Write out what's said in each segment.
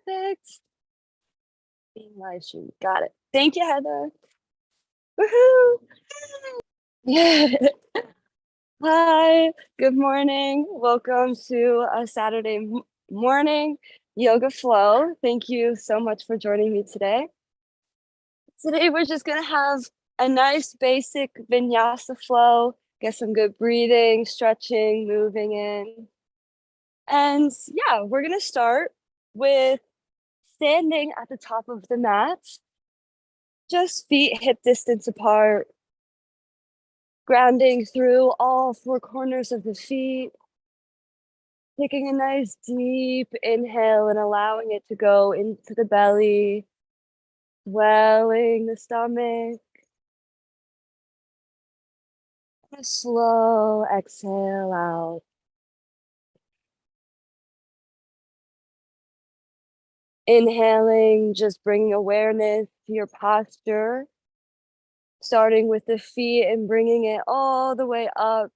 Perfect. Being live stream. Got it. Thank you, Heather. Woohoo! Yeah. Hi, good morning. Welcome to a Saturday morning yoga flow. Thank you so much for joining me today. Today, we're just going to have a nice basic vinyasa flow, get some good breathing, stretching, moving in. And yeah, we're going to start with standing at the top of the mat, just feet hip distance apart, grounding through all four corners of the feet, taking a nice deep inhale and allowing it to go into the belly, swelling the stomach. A slow exhale out. Inhaling, just bringing awareness to your posture, starting with the feet and bringing it all the way up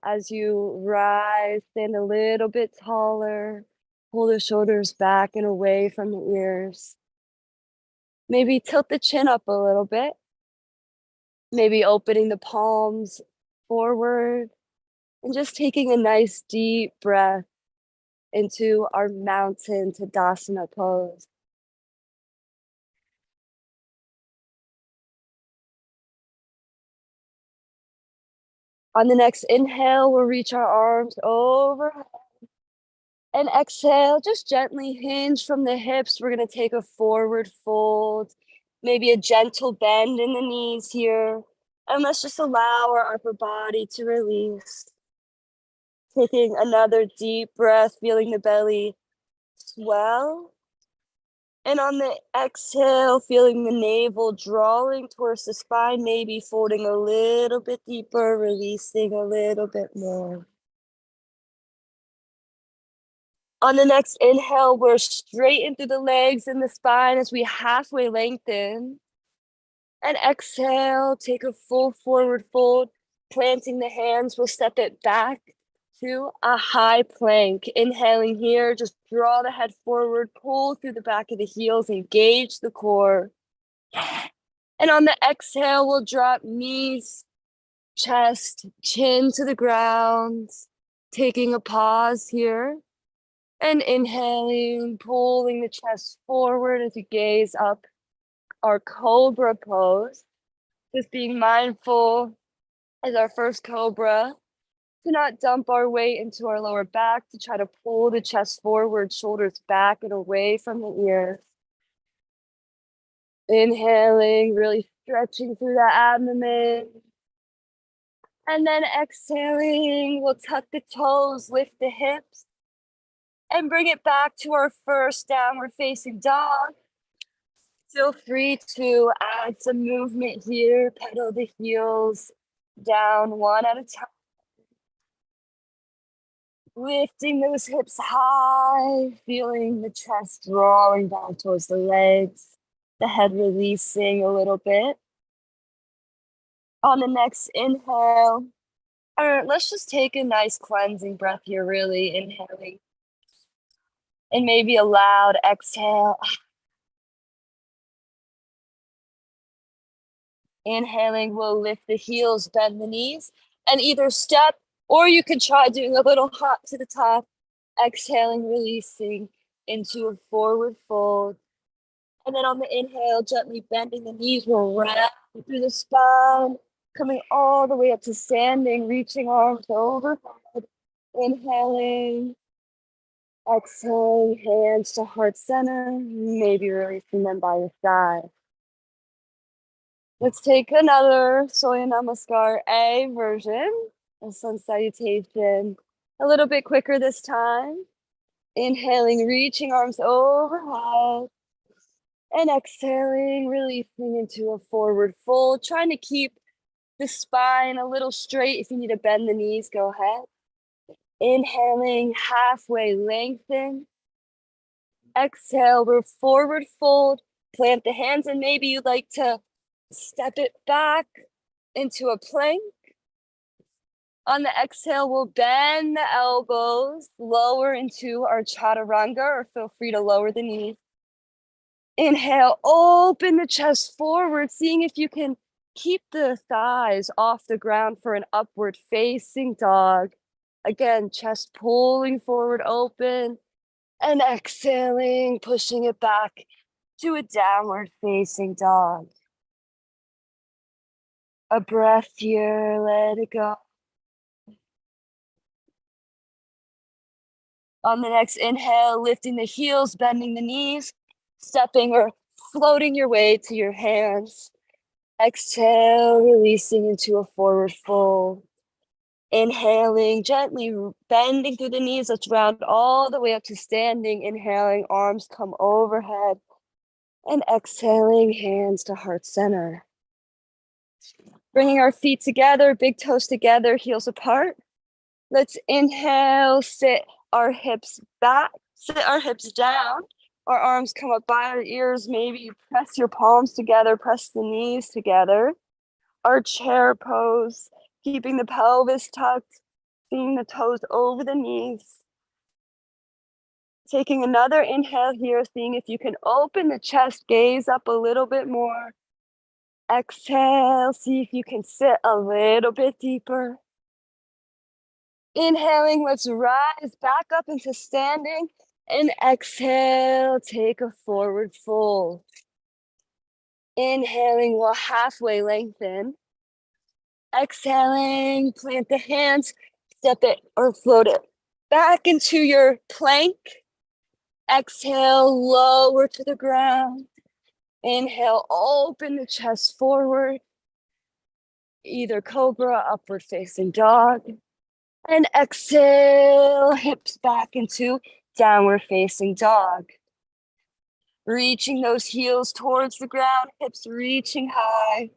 as you rise, stand a little bit taller, pull the shoulders back and away from the ears. Maybe tilt the chin up a little bit. Maybe opening the palms forward and just taking a nice deep breath into our mountain Tadasana pose. On the next inhale, we'll reach our arms overhead. And exhale, just gently hinge from the hips. We're going to take a forward fold, maybe a gentle bend in the knees here. And let's just allow our upper body to release. Taking another deep breath, feeling the belly swell. And on the exhale, feeling the navel drawing towards the spine, maybe folding a little bit deeper, releasing a little bit more. On the next inhale, we're straighten through the legs and the spine as we halfway lengthen. And exhale, take a full forward fold, planting the hands, we'll step it back to a high plank. Inhaling here, just draw the head forward, pull through the back of the heels, engage the core. And on the exhale, we'll drop knees, chest, chin to the ground, taking a pause here. And inhaling, pulling the chest forward as you gaze up our cobra pose. Just being mindful as our first cobra to not dump our weight into our lower back, to try to pull the chest forward, shoulders back and away from the ears. Inhaling, really stretching through the abdomen. And then exhaling, we'll tuck the toes, lift the hips, and bring it back to our first downward facing dog. Feel free to add some movement here, pedal the heels down one at a time. Lifting those hips high, feeling the chest drawing down towards the legs, the head releasing a little bit. On the next inhale, let's just take a nice cleansing breath here, really inhaling. And maybe a loud exhale. Inhaling, we'll lift the heels, bend the knees, and either step, or you can try doing a little hop to the top. Exhaling, releasing into a forward fold. And then on the inhale, gently bending the knees, we'll wrap through the spine, coming all the way up to standing, reaching arms overhead. Inhaling, exhaling, hands to heart center, maybe releasing them by your side. Let's take another Surya Namaskar A version of sun salutation. A little bit quicker this time. Inhaling, reaching arms overhead. And exhaling, releasing into a forward fold. Trying to keep the spine a little straight. If you need to bend the knees, go ahead. Inhaling, halfway lengthen. Exhale, we're forward fold. Plant the hands, and maybe you'd like to step it back into a plank. On the exhale, we'll bend the elbows, lower into our chaturanga, or feel free to lower the knees. Inhale, open the chest forward, seeing if you can keep the thighs off the ground for an upward facing dog. Again, chest pulling forward, open, and exhaling, pushing it back to a downward facing dog. A breath here, let it go. On the next inhale, lifting the heels, bending the knees, stepping or floating your way to your hands. Exhale, releasing into a forward fold. Inhaling, gently bending through the knees. Let's round all the way up to standing. Inhaling, arms come overhead. And exhaling, hands to heart center. Bringing our feet together, big toes together, heels apart. Let's inhale, sit our hips back, sit our hips down. Our arms come up by our ears. Maybe you press your palms together, press the knees together. Our chair pose, keeping the pelvis tucked, seeing the toes over the knees. Taking another inhale here, seeing if you can open the chest, gaze up a little bit more. Exhale, see if you can sit a little bit deeper. Inhaling, let's rise back up into standing. And exhale, take a forward fold. Inhaling, we'll halfway lengthen. Exhaling, plant the hands, step it or float it back into your plank. Exhale, lower to the ground. Inhale, open the chest forward. Either cobra, upward facing dog. And exhale, hips back into downward facing dog. Reaching those heels towards the ground, hips reaching high.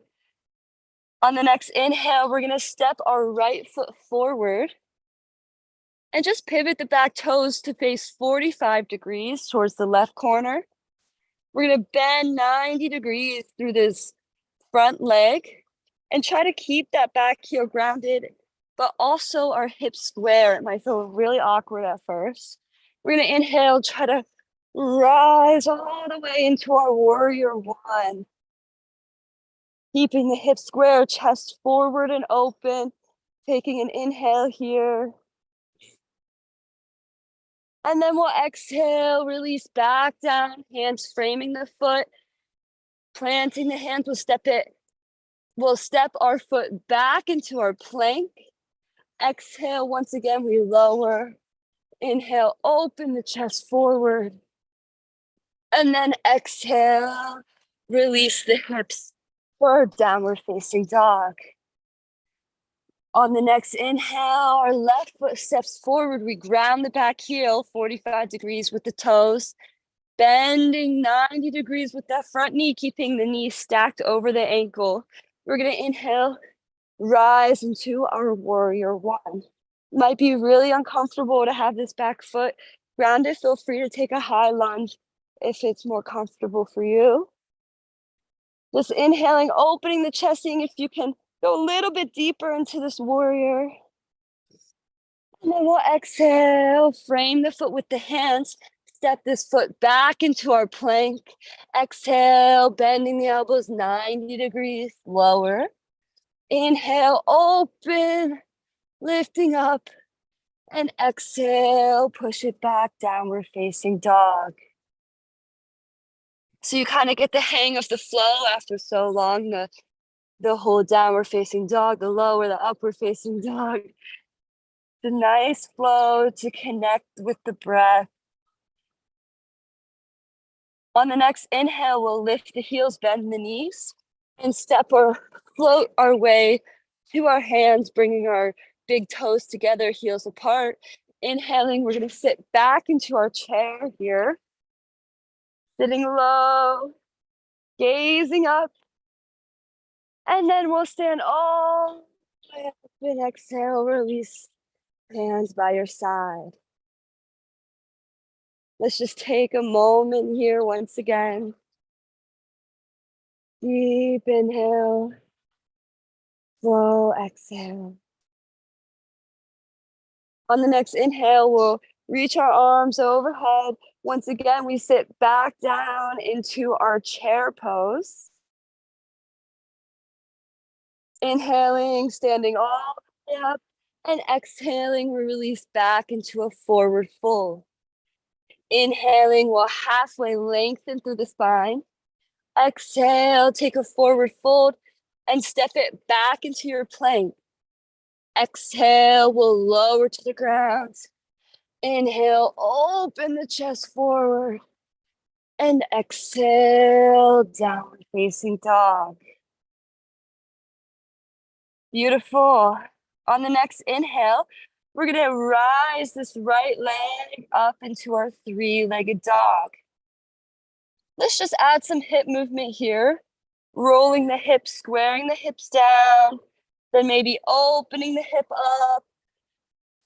On the next inhale, we're gonna step our right foot forward and just pivot the back toes to face 45 degrees towards the left corner. We're gonna bend 90 degrees through this front leg and try to keep that back heel grounded, but also our hips square. It might feel really awkward at first. We're gonna inhale, try to rise all the way into our warrior one. Keeping the hips square, chest forward and open. Taking an inhale here. And then we'll exhale, release back down, hands framing the foot. Planting the hands, we'll step our foot back into our plank. Exhale, once again, we lower. Inhale, open the chest forward. And then exhale, release the hips for a downward facing dog. On the next inhale, our left foot steps forward. We ground the back heel 45 degrees with the toes, bending 90 degrees with that front knee, keeping the knee stacked over the ankle. We're gonna inhale, rise into our warrior one. Might be really uncomfortable to have this back foot grounded. Feel free to take a high lunge if it's more comfortable for you. Just inhaling, opening the chest, seeing if you can go a little bit deeper into this warrior. And then we'll exhale, frame the foot with the hands, step this foot back into our plank. Exhale, bending the elbows 90 degrees, lower. Inhale, open, lifting up. And exhale, push it back, downward facing dog. So you kind of get the hang of the flow after so long, the whole downward facing dog, the lower, the upward facing dog. The nice flow to connect with the breath. On the next inhale, we'll lift the heels, bend the knees, and step or float our way to our hands, bringing our big toes together, heels apart. Inhaling, we're gonna sit back into our chair here. Sitting low, gazing up. And then we'll stand all the way up and exhale, release hands by your side. Let's just take a moment here once again. Deep inhale, slow exhale. On the next inhale, we'll reach our arms overhead. Once again, we sit back down into our chair pose. Inhaling, standing all the way up, and exhaling, we release back into a forward fold. Inhaling, we'll halfway lengthen through the spine. Exhale, take a forward fold and step it back into your plank. Exhale, we'll lower to the ground. Inhale, open the chest forward. And exhale, downward facing dog. Beautiful. On the next inhale, we're gonna rise this right leg up into our three-legged dog. Let's just add some hip movement here. Rolling the hips, squaring the hips down, then maybe opening the hip up,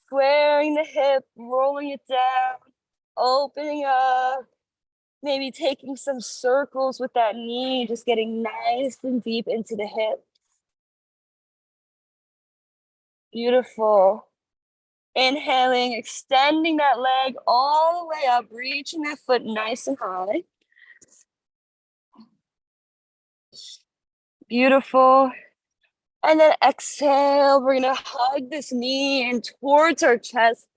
squaring the hip, rolling it down, opening up, maybe taking some circles with that knee, just getting nice and deep into the hip. Beautiful. Inhaling, extending that leg all the way up, reaching that foot nice and high. Beautiful. And then exhale, we're gonna hug this knee in towards our chest,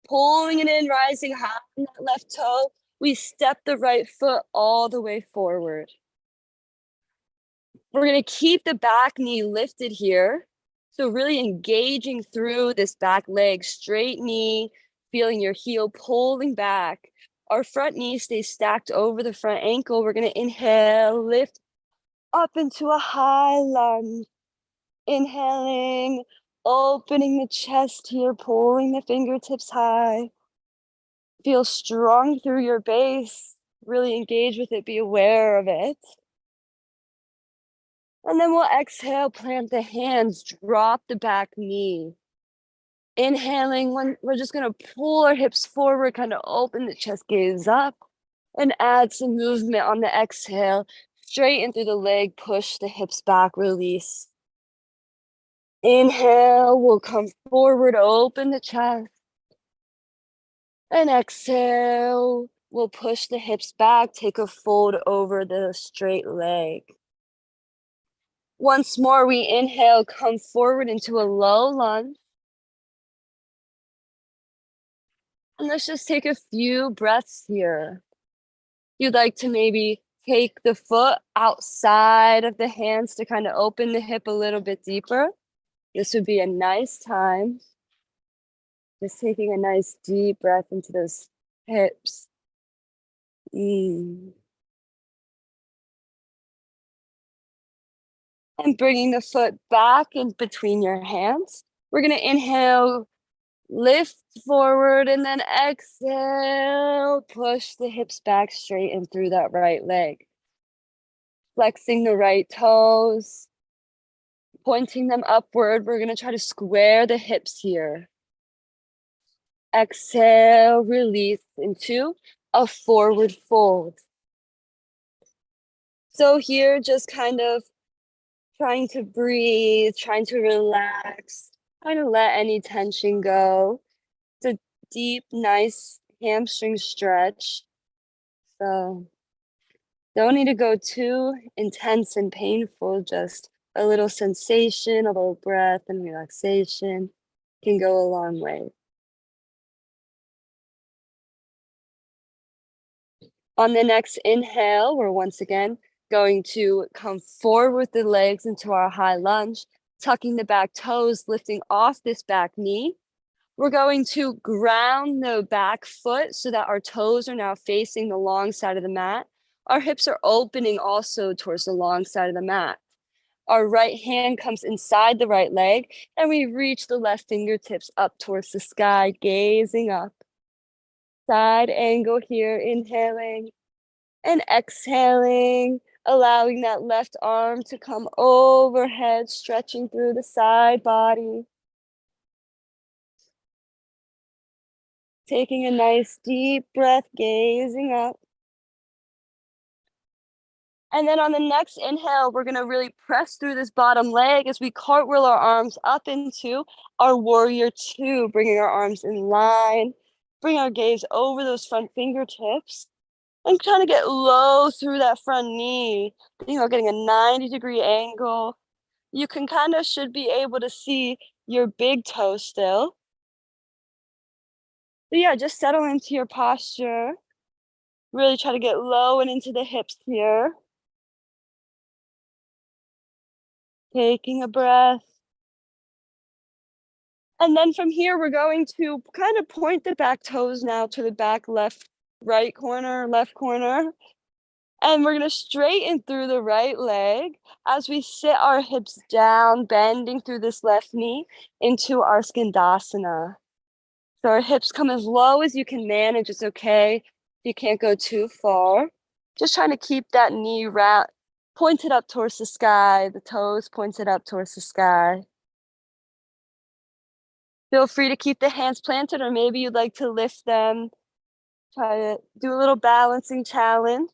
pulling it in, rising high on that left toe. We step the right foot all the way forward. We're gonna keep the back knee lifted here. So really engaging through this back leg, straight knee, feeling your heel pulling back. Our front knee stays stacked over the front ankle. We're gonna inhale, lift up into a high lunge. Inhaling, opening the chest here, pulling the fingertips high. Feel strong through your base. Really engage with it, be aware of it. And then we'll exhale, plant the hands, drop the back knee. Inhaling, we're just gonna pull our hips forward, kind of open the chest, gaze up, and add some movement on the exhale. Straighten through the leg, push the hips back, release. Inhale, we'll come forward, open the chest. And exhale, we'll push the hips back, take a fold over the straight leg. Once more, we inhale, come forward into a low lunge. And let's just take a few breaths here. You'd like to maybe take the foot outside of the hands to kind of open the hip a little bit deeper. This would be a nice time. Just taking a nice deep breath into those hips. And bringing the foot back in between your hands. We're gonna inhale, lift forward, and then exhale, push the hips back straight and through that right leg. Flexing the right toes, pointing them upward. We're gonna try to square the hips here. Exhale, release into a forward fold. So here, just kind of trying to breathe, trying to relax, trying to let any tension go. It's a deep, nice hamstring stretch. So don't need to go too intense and painful, just a little sensation, a little breath and relaxation can go a long way. On the next inhale, we're once again going to come forward with the legs into our high lunge, tucking the back toes, lifting off this back knee. We're going to ground the back foot so that our toes are now facing the long side of the mat. Our hips are opening also towards the long side of the mat. Our right hand comes inside the right leg, and we reach the left fingertips up towards the sky, gazing up. Side angle here, inhaling and exhaling, allowing that left arm to come overhead, stretching through the side body. Taking a nice deep breath, gazing up. And then on the next inhale, we're gonna really press through this bottom leg as we cartwheel our arms up into our warrior two, bringing our arms in line, bring our gaze over those front fingertips, and kind of get low through that front knee, getting a 90-degree angle. You can kind of should be able to see your big toe still. So yeah, just settle into your posture. Really try to get low and into the hips here. Taking a breath. And then from here, we're going to kind of point the back toes now to the back left, right corner, left corner. And we're gonna straighten through the right leg as we sit our hips down, bending through this left knee into our Skandasana. So our hips come as low as you can manage. It's okay if you can't go too far. Just trying to keep that knee round, pointed up towards the sky, the toes pointed up towards the sky. Feel free to keep the hands planted, or maybe you'd like to lift them. Try to do a little balancing challenge.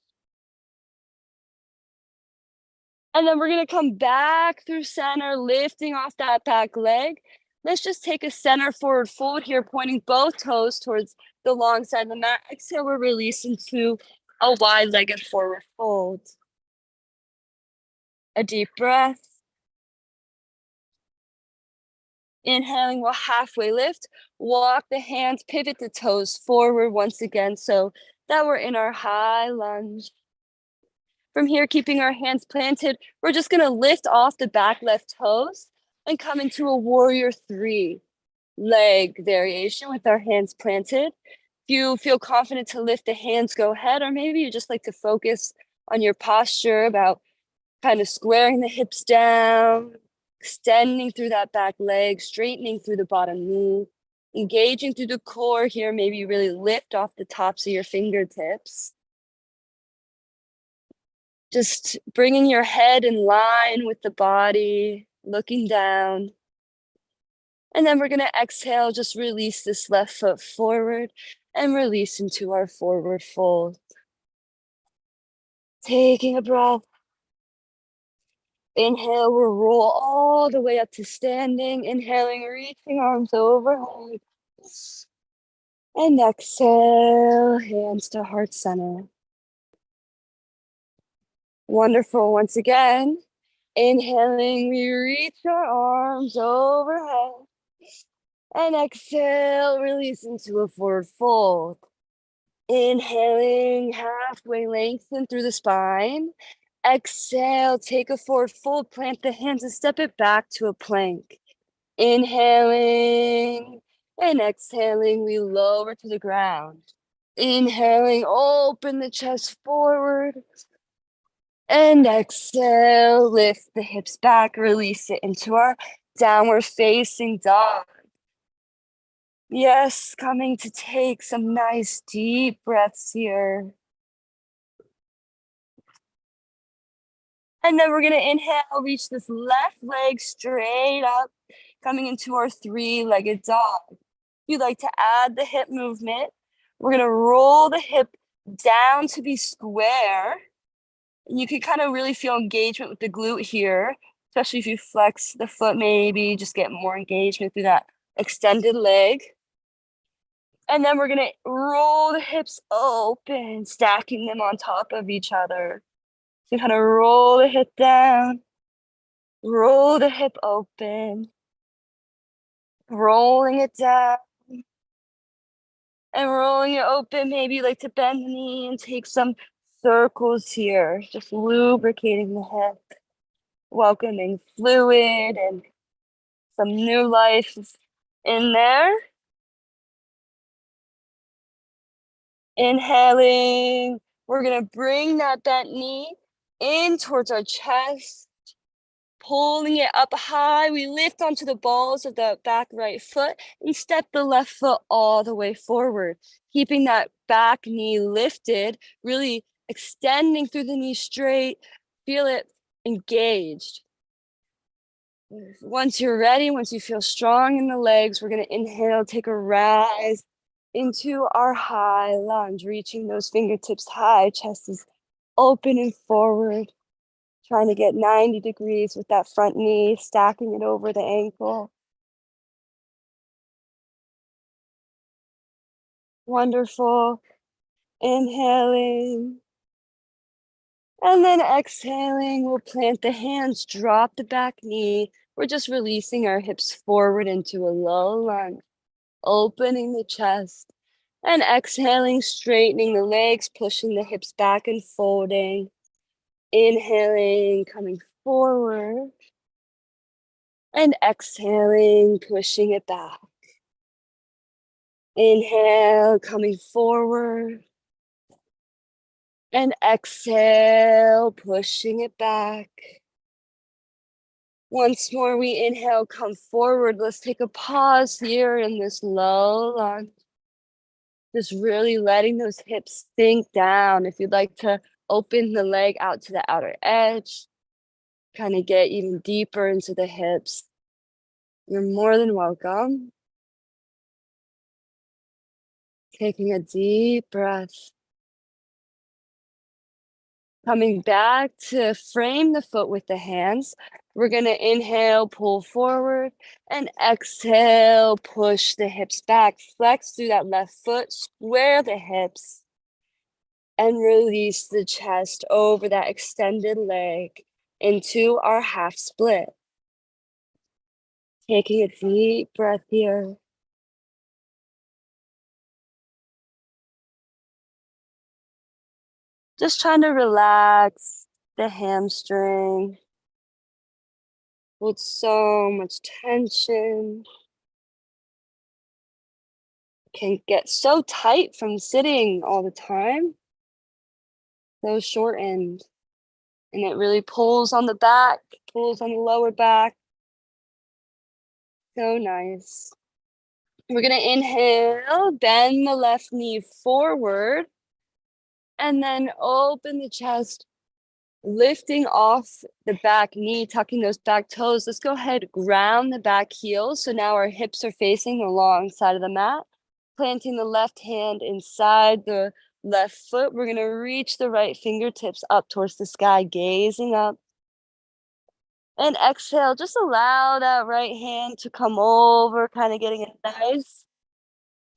And then we're gonna come back through center, lifting off that back leg. Let's just take a center forward fold here, pointing both toes towards the long side of the mat. Exhale, we're releasing to a wide-legged forward fold. A deep breath. Inhaling, we'll halfway lift. Walk the hands, pivot the toes forward once again so that we're in our high lunge. From here, keeping our hands planted, we're just gonna lift off the back left toes and come into a warrior three leg variation with our hands planted. If you feel confident to lift the hands, go ahead, or maybe you just like to focus on your posture about kind of squaring the hips down, extending through that back leg, straightening through the bottom knee, engaging through the core here. Maybe you really lift off the tops of your fingertips. Just bringing your head in line with the body, looking down. And then we're gonna exhale, just release this left foot forward and release into our forward fold. Taking a breath. Inhale, we'll roll all the way up to standing. Inhaling, reaching arms overhead. And exhale, hands to heart center. Wonderful. Once again, inhaling, we reach our arms overhead. And exhale, release into a forward fold. Inhaling, halfway lengthen through the spine. Exhale, take a forward fold, plant the hands and step it back to a plank. Inhaling and exhaling, we lower to the ground. Inhaling, open the chest forward. And exhale, lift the hips back, release it into our downward facing dog. Yes, coming to take some nice deep breaths here. And then we're gonna inhale, reach this left leg straight up, coming into our three-legged dog. If you'd like to add the hip movement, we're gonna roll the hip down to be square. And you can kind of really feel engagement with the glute here, especially if you flex the foot, maybe just get more engagement through that extended leg. And then we're gonna roll the hips open, stacking them on top of each other. So kind of roll the hip down, roll the hip open, rolling it down, and rolling it open. Maybe you like to bend the knee and take some circles here, just lubricating the hip, welcoming fluid and some new life in there. Inhaling, we're gonna bring that bent knee in towards our chest, pulling it up high. We lift onto the balls of the back right foot and step the left foot all the way forward, keeping that back knee lifted, really extending through the knee straight. Feel it engaged. Once you're ready, once you feel strong in the legs, we're gonna inhale, take a rise into our high lunge, reaching those fingertips high, chest is open and forward, trying to get 90 degrees with that front knee, stacking it over the ankle. Wonderful. Inhaling. And then exhaling, we'll plant the hands, drop the back knee. We're just releasing our hips forward into a low lunge, opening the chest. And exhaling, straightening the legs, pushing the hips back and folding. Inhaling, coming forward. And exhaling, pushing it back. Inhale, coming forward. And exhale, pushing it back. Once more, we inhale, come forward. Let's take a pause here in this low lunge. Just really letting those hips sink down. If you'd like to open the leg out to the outer edge, kind of get even deeper into the hips, you're more than welcome. Taking a deep breath. Coming back to frame the foot with the hands. We're going to inhale, pull forward, and exhale, push the hips back. Flex through that left foot, square the hips, and release the chest over that extended leg into our half split. Taking a deep breath here. Just trying to relax the hamstring. With so much tension. Can get so tight from sitting all the time. So shortened. And it really pulls on the back, pulls on the lower back. So nice. We're gonna inhale, bend the left knee forward, and then open the chest, lifting off the back knee, tucking those back toes. Let's go ahead, ground the back heels. So now our hips are facing the long side of the mat. Planting the left hand inside the left foot. We're gonna reach the right fingertips up towards the sky, gazing up. And exhale, just allow that right hand to come over, kind of getting a nice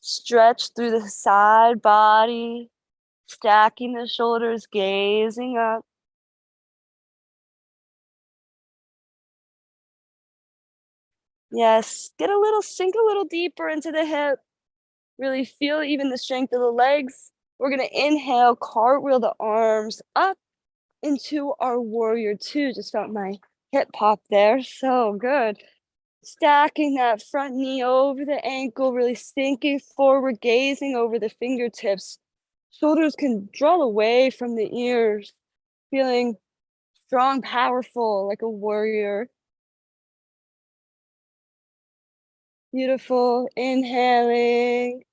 stretch through the side body, stacking the shoulders, gazing up. Yes, sink a little deeper into the hip. Really feel even the strength of the legs. We're gonna inhale, cartwheel the arms up into our warrior two. Just felt my hip pop there. So good. Stacking that front knee over the ankle, really sinking forward, gazing over the fingertips. Shoulders can draw away from the ears, feeling strong, powerful, like a warrior. Beautiful. Inhaling.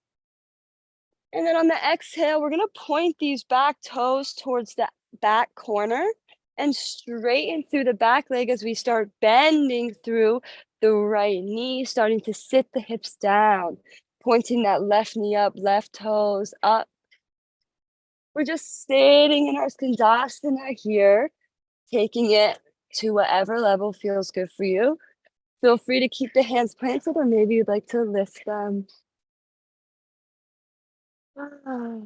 And then on the exhale, we're gonna point these back toes towards the back corner and straighten through the back leg as we start bending through the right knee, starting to sit the hips down, pointing that left knee up, left toes up. We're just sitting in our Skandasana here, taking it to whatever level feels good for you. Feel free to keep the hands planted, or maybe you'd like to lift them. Ah,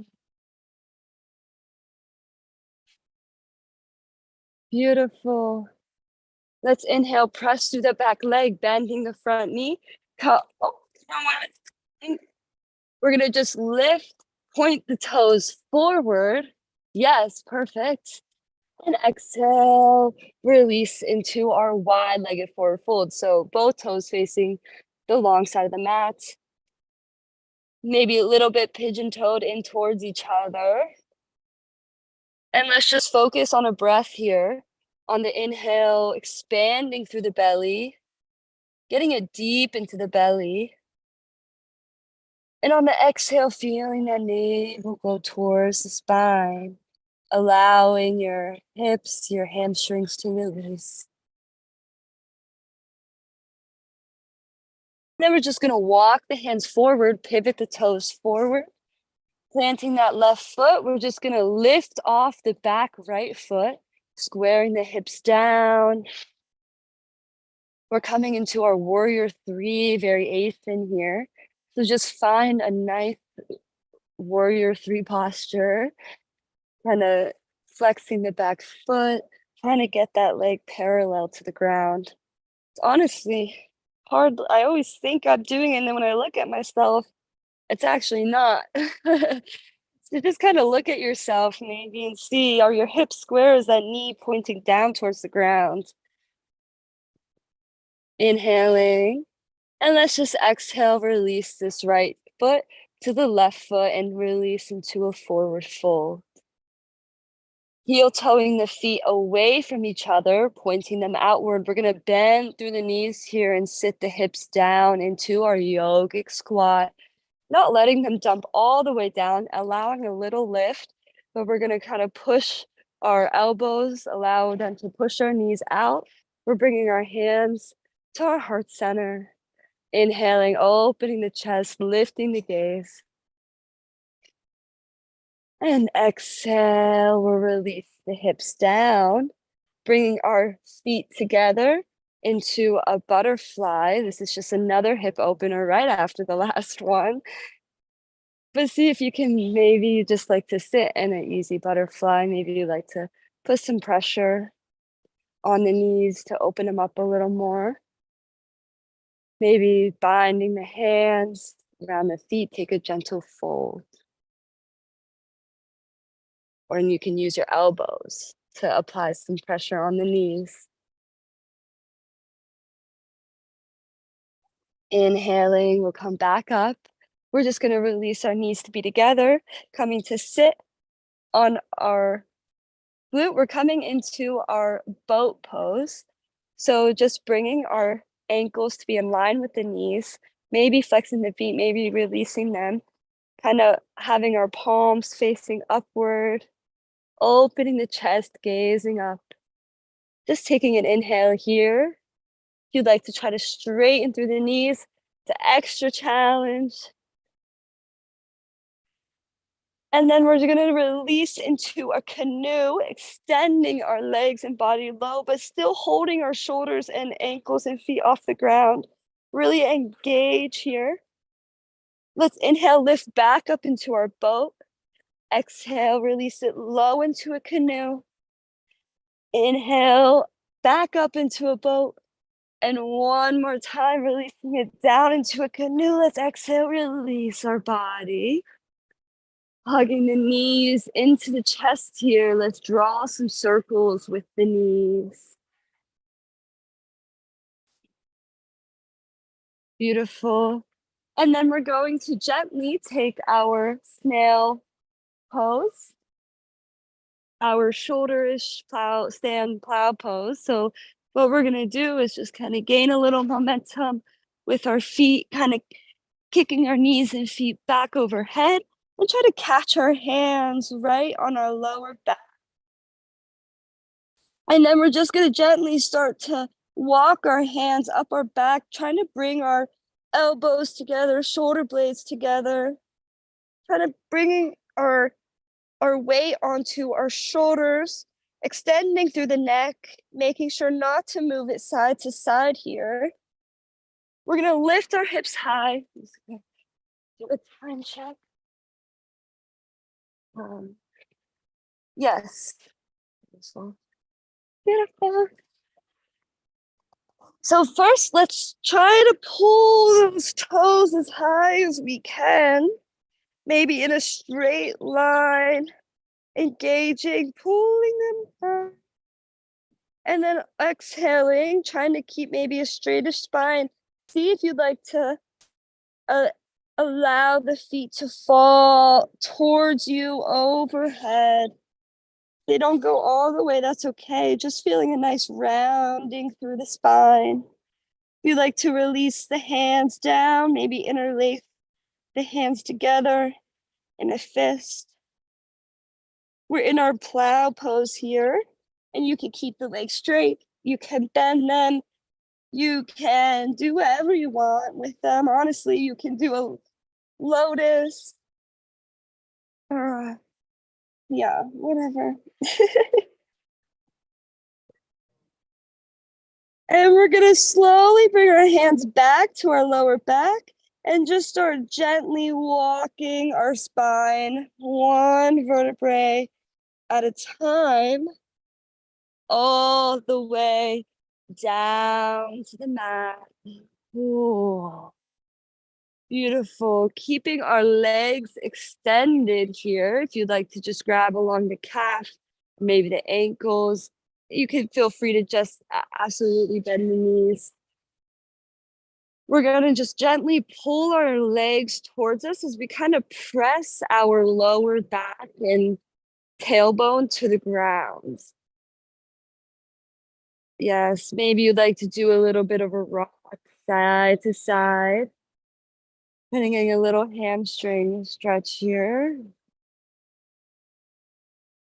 beautiful. Let's inhale, press through the back leg, bending the front knee. We're gonna just lift, point the toes forward. Yes, perfect. And exhale, release into our wide-legged forward fold. So both toes facing the long side of the mat. Maybe a little bit pigeon-toed in towards each other. And let's just focus on a breath here. On the inhale, expanding through the belly, getting it deep into the belly. And on the exhale, feeling that navel go towards the spine, allowing your hips, your hamstrings to release. Then we're just gonna walk the hands forward, pivot the toes forward, Planting that left foot, we're just gonna lift off the back right foot, squaring the hips down. We're coming into our warrior 3 variation here. So just find a nice warrior 3 posture, kinda flexing the back foot, trying to get that leg parallel to the ground. It's honestly hard. I always think I'm doing it, and then when I look at myself, it's actually not. So just kinda look at yourself maybe and see, are your hips square? Is that knee pointing down towards the ground? Inhaling, and let's just exhale, release this right foot to the left foot and release into a forward fold. Heel toeing the feet away from each other, pointing them outward. We're gonna bend through the knees here and sit the hips down into our yogic squat, not letting them dump all the way down, allowing a little lift, but we're gonna kind of push our elbows, allow them to push our knees out. We're bringing our hands to our heart center, inhaling, opening the chest, lifting the gaze. And exhale, we'll release the hips down, bringing our feet together into a butterfly. This is just another hip opener right after the last one. But see if you can maybe just like to sit in an easy butterfly. Maybe you like to put some pressure on the knees to open them up a little more. Maybe binding the hands around the feet, take a gentle fold. Or you can use your elbows to apply some pressure on the knees. Inhaling, we'll come back up. We're just gonna release our knees to be together, coming to sit on our glute. We're coming into our boat pose. So just bringing our ankles to be in line with the knees, maybe flexing the feet, maybe releasing them, kind of having our palms facing upward, opening the chest, gazing up. Just taking an inhale here. If you'd like to try to straighten through the knees, it's an extra challenge. And then we're gonna release into a canoe, extending our legs and body low, but still holding our shoulders and ankles and feet off the ground. Really engage here. Let's inhale, lift back up into our boat. Exhale, release it low into a canoe. Inhale, back up into a boat. And one more time, releasing it down into a canoe. Let's exhale, release our body. Hugging the knees into the chest here. Let's draw some circles with the knees. Beautiful. And then we're going to gently take our snail pose, our shoulder-ish plow pose. So what we're gonna do is just kind of gain a little momentum with our feet, kind of kicking our knees and feet back overhead, and try to catch our hands right on our lower back. And then we're just gonna gently start to walk our hands up our back, trying to bring our elbows together, shoulder blades together, trying to bring our weight onto our shoulders, extending through the neck, making sure not to move it side to side here. We're gonna lift our hips high. Just gonna do a time check. Yes. Beautiful. So first, let's try to pull those toes as high as we can, maybe in a straight line, engaging, pulling them up, and then exhaling, trying to keep maybe a straightish spine. See if you'd like to uh, allow the feet to fall towards you overhead. They don't go all the way, that's okay. Just feeling a nice rounding through the spine. If you'd like to release the hands down, maybe interlace the hands together in a fist. We're in our plow pose here, and you can keep the legs straight. You can bend them. You can do whatever you want with them. Honestly, you can do a lotus. Uh, yeah, whatever. And we're gonna slowly bring our hands back to our lower back and just start gently walking our spine one vertebrae at a time all the way down to the mat. Ooh, beautiful. Keeping our legs extended here. If you'd like to just grab along the calf, maybe the ankles, you can feel free to just absolutely bend the knees. We're gonna just gently pull our legs towards us as we kind of press our lower back and tailbone to the ground. Yes, maybe you'd like to do a little bit of a rock side to side. Getting a little hamstring stretch here.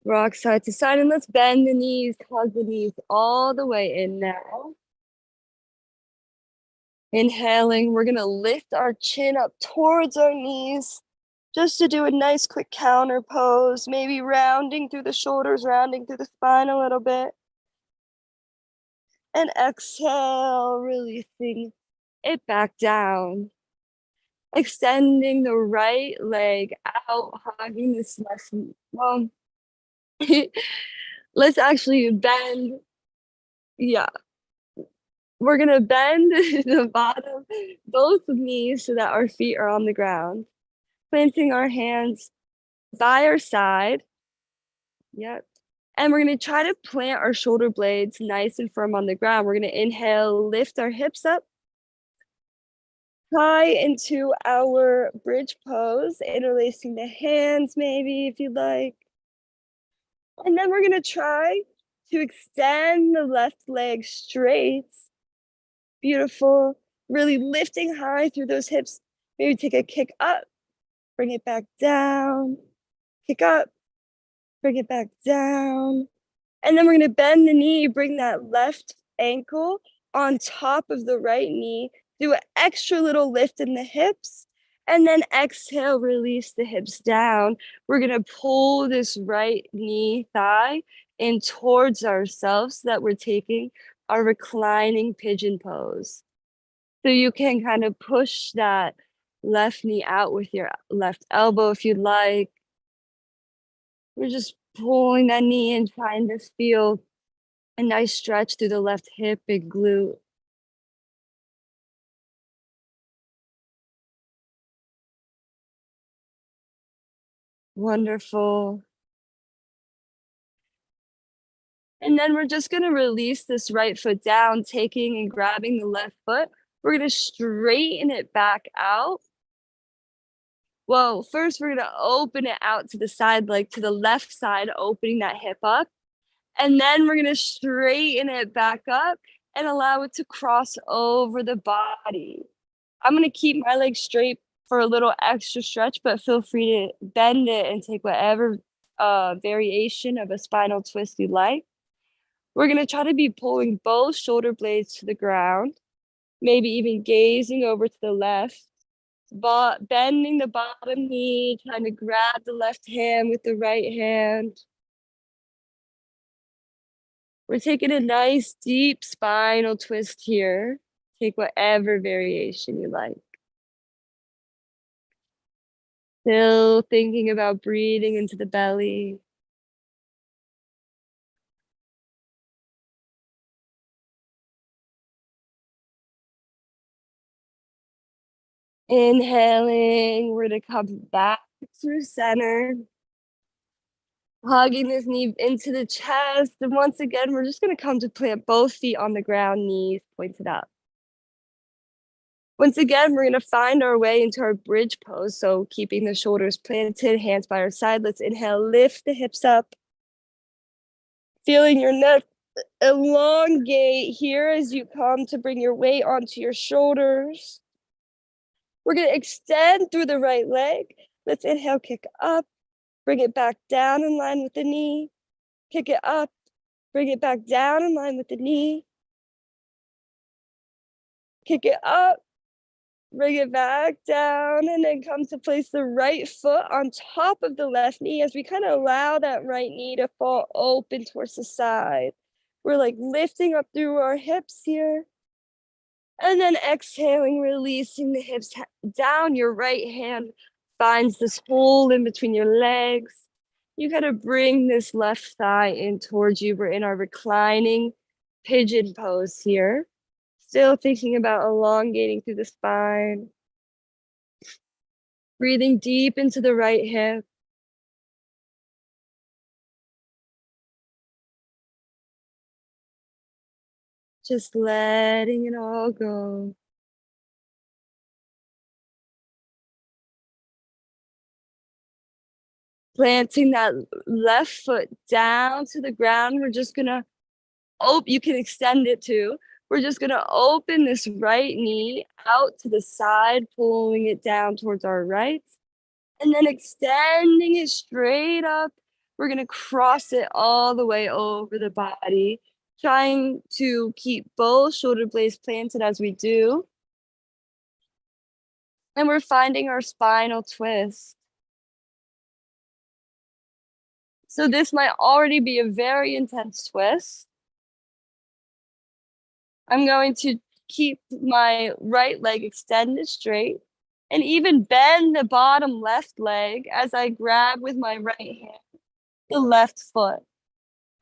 Rock side to side, and let's bend the knees, hug the knees all the way in now. Inhaling, we're gonna lift our chin up towards our knees just to do a nice quick counter pose, maybe rounding through the shoulders, rounding through the spine a little bit. And exhale, releasing it back down. Extending the right leg out, hugging this left, well, let's actually bend. Yeah, we're gonna bend the bottom, both knees so that our feet are on the ground. Planting our hands by our side. Yep. And we're gonna try to plant our shoulder blades nice and firm on the ground. We're gonna inhale, lift our hips up, high into our bridge pose, interlacing the hands maybe if you'd like. And then we're gonna try to extend the left leg straight. Beautiful. Really lifting high through those hips. Maybe take a kick up, bring it back down, kick up, bring it back down. And then we're gonna bend the knee, bring that left ankle on top of the right knee, do an extra little lift in the hips, and then exhale, release the hips down. We're gonna pull this right knee thigh in towards ourselves so that we're taking our reclining pigeon pose. So you can kind of push that left knee out with your left elbow if you'd like. We're just pulling that knee and trying to feel a nice stretch through the left hip and glute. Wonderful. And then we're just gonna release this right foot down, taking and grabbing the left foot. We're gonna straighten it back out. Well, first we're gonna open it out to the side, like to the left side, opening that hip up. And then we're gonna straighten it back up and allow it to cross over the body. I'm gonna keep my legs straight for a little extra stretch, but feel free to bend it and take whatever variation of a spinal twist you like. We're gonna try to be pulling both shoulder blades to the ground, maybe even gazing over to the left, but bending the bottom knee, trying to grab the left hand with the right hand. We're taking a nice deep spinal twist here. Take whatever variation you like. Still thinking about breathing into the belly. Inhaling, we're gonna come back through center. Hugging this knee into the chest. And once again, we're just gonna come to plant both feet on the ground, knees pointed up. Once again, we're gonna find our way into our bridge pose. So keeping the shoulders planted, hands by our side. Let's inhale, lift the hips up. Feeling your neck elongate here as you come to bring your weight onto your shoulders. We're gonna extend through the right leg. Let's inhale, kick up, bring it back down in line with the knee. Kick it up, bring it back down in line with the knee. Kick it up, Bring it back down and then come to place the right foot on top of the left knee as we kind of allow that right knee to fall open towards the side. We're like lifting up through our hips here. And then exhaling, releasing the hips down. Your right hand finds this hole in between your legs. You gotta bring this left thigh in towards you. We're in our reclining pigeon pose here. Still thinking about elongating through the spine. Breathing deep into the right hip. Just letting it all go. Planting that left foot down to the ground. We're just gonna you can extend it too. We're just gonna open this right knee out to the side, pulling it down towards our right, and then extending it straight up. We're gonna cross it all the way over the body, trying to keep both shoulder blades planted as we do. And we're finding our spinal twist. So this might already be a very intense twist. I'm going to keep my right leg extended straight and even bend the bottom left leg as I grab with my right hand the left foot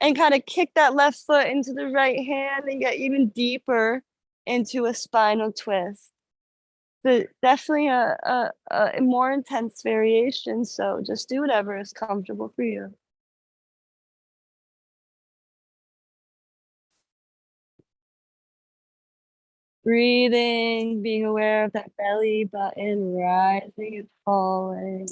and kind of kick that left foot into the right hand and get even deeper into a spinal twist. But definitely a more intense variation, so just do whatever is comfortable for you. Breathing, being aware of that belly button rising and falling.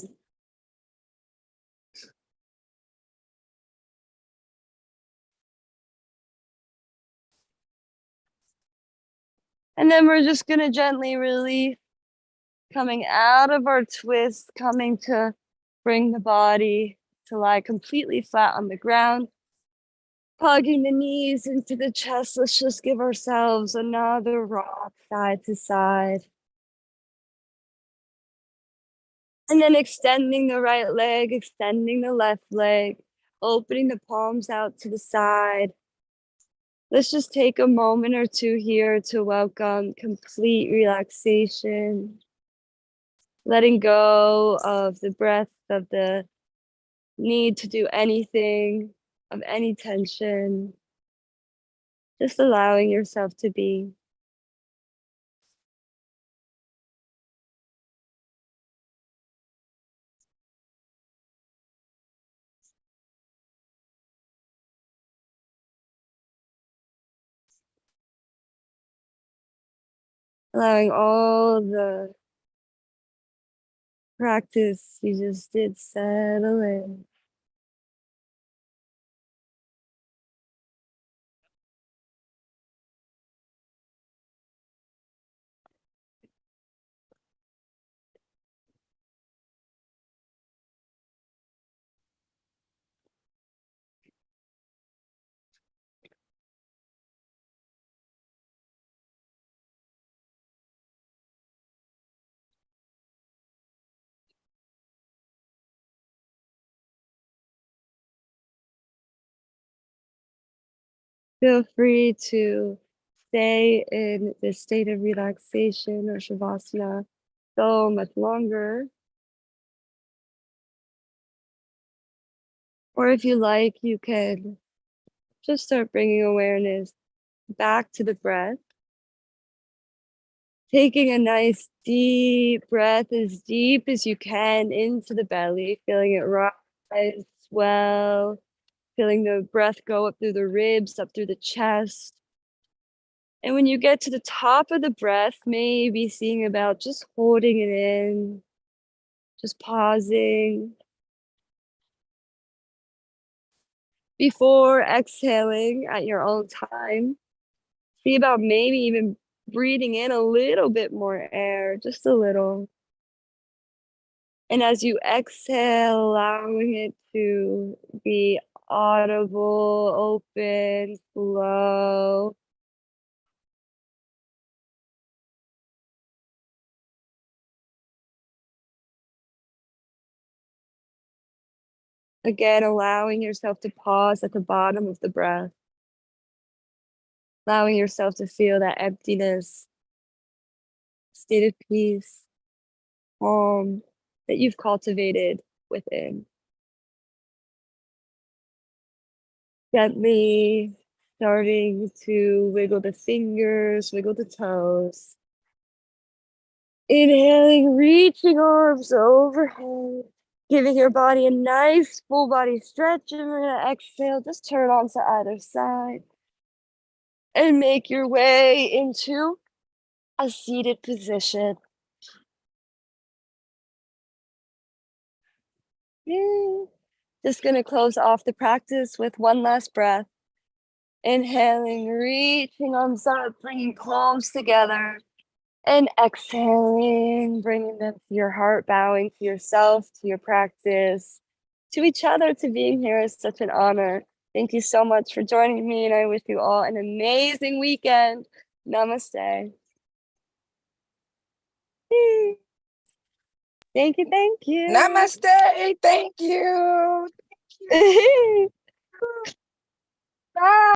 And then we're just gonna gently release, coming out of our twist, coming to bring the body to lie completely flat on the ground. Hugging the knees into the chest. Let's just give ourselves another rock side to side. And then extending the right leg, extending the left leg, opening the palms out to the side. Let's just take a moment or two here to welcome complete relaxation, letting go of the breath, of the need to do anything, of any tension, just allowing yourself to be. Allowing all the practice you just did settle in. Feel free to stay in this state of relaxation or shavasana so much longer. Or if you like, you can just start bringing awareness back to the breath. Taking a nice deep breath, as deep as you can into the belly, feeling it rise, swell, feeling the breath go up through the ribs, up through the chest. And when you get to the top of the breath, maybe seeing about just holding it in, just pausing before exhaling at your own time. See about maybe even breathing in a little bit more air, just a little. And as you exhale, allowing it to be audible, open, slow. Again, allowing yourself to pause at the bottom of the breath, allowing yourself to feel that emptiness, state of peace, calm that you've cultivated within. Gently starting to wiggle the fingers, wiggle the toes. Inhaling, reaching arms overhead, giving your body a nice full body stretch, and we're gonna exhale, just turn on to either side and make your way into a seated position. Yeah. Just gonna close off the practice with one last breath. Inhaling, reaching arms up, bringing palms together. And exhaling, bringing them to your heart, bowing to yourself, to your practice, to each other, to being here is such an honor. Thank you so much for joining me, and I wish you all an amazing weekend. Namaste. Thank you, thank you. Namaste. Thank you.